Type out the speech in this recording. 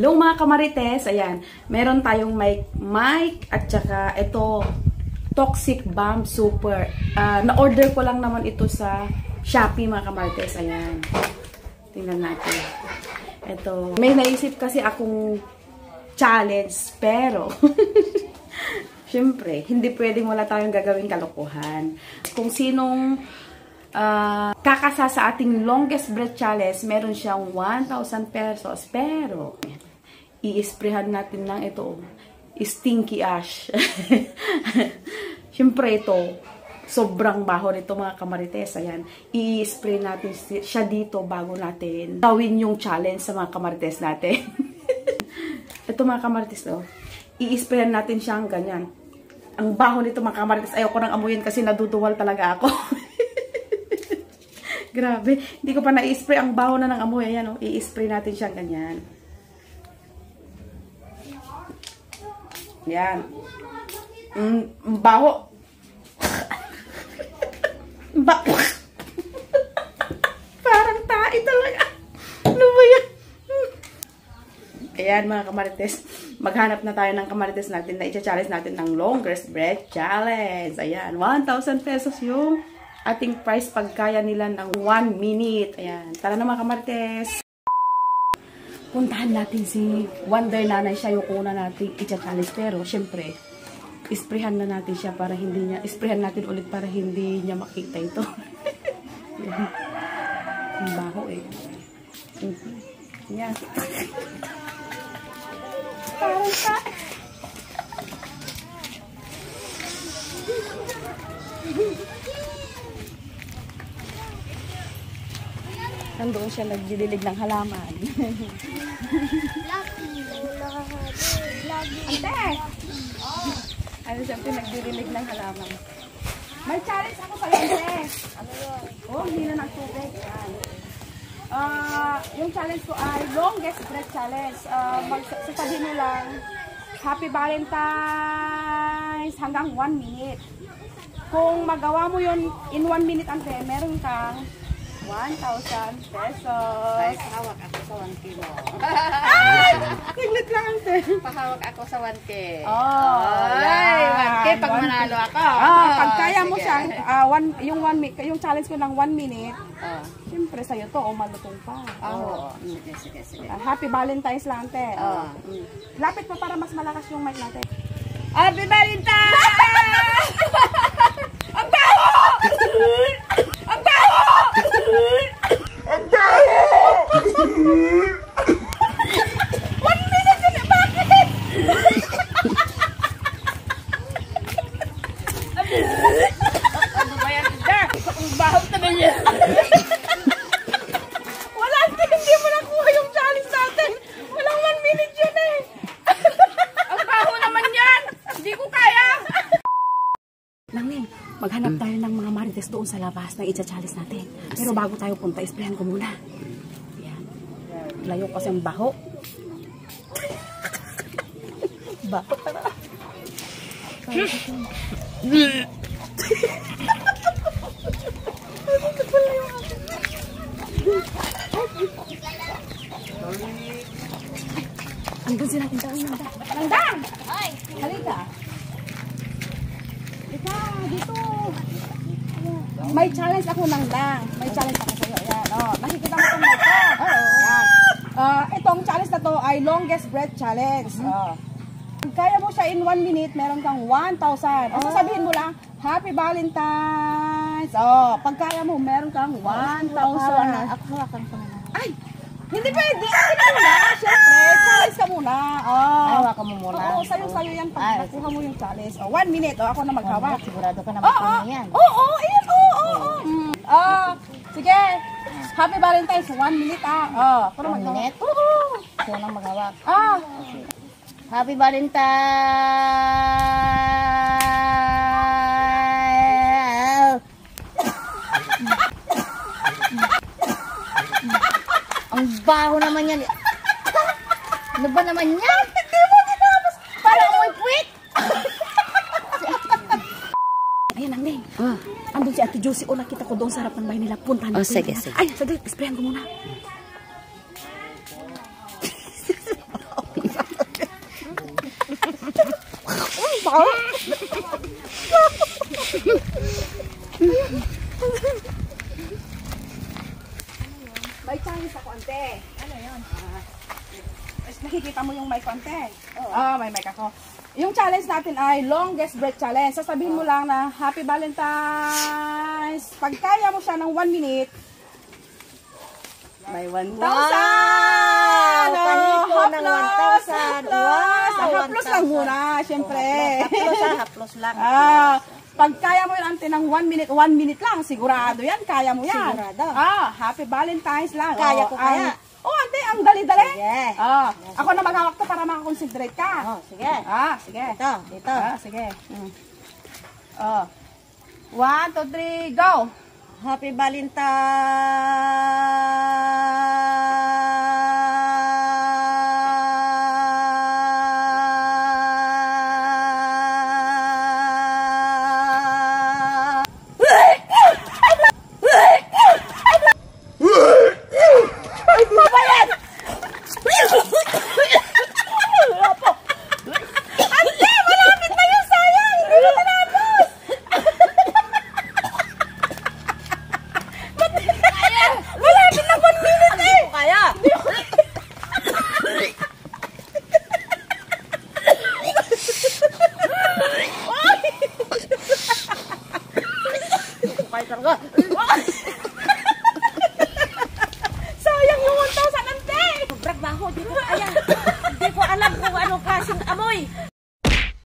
Hello mga kamarites, ayan, meron tayong mic at saka ito, Toxic Bomb Super. Na-order ko lang naman ito sa Shopee mga kamarites, ayan. Tingnan natin. Ito, may naisip kasi akong challenge, pero syempre, hindi pwedeng wala tayong gagawing kalokohan. Kung sinong kakasa sa ating longest breath challenge, meron siyang 1,000 pesos. Pero, i-sprayhan natin lang ito. Stinky ash. Siyempre ito, sobrang baho nito mga kamarites. Ayan, i-spray natin siya dito bago natin gawin yung challenge sa mga kamarites natin. Ito mga kamarites, oh, i-sprayhan natin siyang ganyan. Ang baho nito mga kamarites. Ayoko nang amuyin kasi naduduwal talaga ako. Grabe, hindi ko pa na-spray. Ang baho na ng amoy. Ayan, oh, i-spray natin siyang ganyan. Yan. Baho. Parang tae talaga. Ano ba yan? Ayan mga kamarites. Maghanap na tayo ng kamarites natin na i-challenge natin ng longest breath challenge. Ayan, 1,000 pesos yung ating price pagkaya nila ng 1 minute. Ayan. Tara na mga kamarites. Puntahan natin si Wonder Nanay. Siya yung una natin i-challenge. Pero, syempre, isprayhan na natin siya para hindi niya, isprayhan natin ulit para hindi niya makita ito. Ang baho eh. Ayan. Parang ka. Nandoon siya nagdidilig ng halaman. Ante! Ano siya nagdidilig ng halaman? May challenge ako sa ante. Ano yun? Oh, hindi na ng tubig. Yan. Yung challenge ko ay longest breath challenge. Sasabihin nyo lang, Happy Valentine's hanggang 1 minute. Kung magawa mo yun in 1 minute ante, meron kang 1,000 pesos. Ay, pahawak ako sa 1 kilo. Ay! Tiglit lang ante. Pahawak ako sa 1K. Oh, ay, 1K pag 1K. manalo ako. Pag kaya mo siya, yung challenge ko ng 1 minute, siyempre sa'yo to, malutong pa. Sige. Happy Valentine's lang ante. Lapit mo para mas malakas yung mic natin. Happy Valentine's! Ang baho! Ang baho! Ang baho! 1 minute na, bakit? Ano ba yan? Ang baho naman yan. Wala, hindi mo nakuha yung challenge natin. Walang 1 minute yun eh. Ang baho naman yan. Hindi ko kaya. Nangning, maghanap tayo ng mga marites doon sa labas na i-challenge natin. Pero bago tayo punta, isprayan ko muna. Ayan. Layo kasi ang baho. Baho talaga. Andun sila, Nandang! Ay, Halika! Ika, dito! May challenge ako Nandang. May challenge ako sa'yo. Ayan, oh. Nakikita mo itong mic ko. Ayan. Itong challenge na to ay longest breath challenge. Pag kaya mo siya in 1 minute, meron kang 1,000. Sasabihin mo lang, Happy Valentine's. Pag kaya mo, meron kang 1,000. ako hawakan ko na. Ay! Hindi pwede. Hindi muna. Siyempre, challenge ka muna. Hawakan mo muna. Oo, sa'yo yan. Pag nakuha mo yung challenge. 1 minute. Ako na maghawak. Sigurado ka na makuha mo yan. Oo. Sige. Happy Valentine's. 1 minute Ako na 1 minute? Oo. Ako nang maghawak. Happy Happy Valentine's! Ang baho naman yan. Ano ba naman yan? Hindi mo tinapos. Parang amoy puwit. Ayan, Nangning. Andun si Ate Josie. O, nakita ko doon sa harap ng bahay nila. Puntahan natin. Sige. Ay, saglit. Sprayan ko muna. May challenge sa konti. Ano yun? Nakikita mo yung may konti? Oo. May mic ako. Yung challenge natin ay longest breath challenge. Sasabihin mo lang na Happy Valentine's. Pag kaya mo siya ng 1 minute, may 1,000! Wow! Panito ng 1,000. Wow! Haplos lang muna, syempre. Haplos lang. Pag kaya mo yun, ante ng 1 minute lang, sigurado yan, kaya mo yan. Sigurado. Happy Valentine's lang. Kaya ko kaya. Ante, ang dali-dali. Sige. Ako na maghawak to para makakonsentrate ka. Sige. Sige. Dito. Sige. 1, 2, 3, go! Happy Valentine.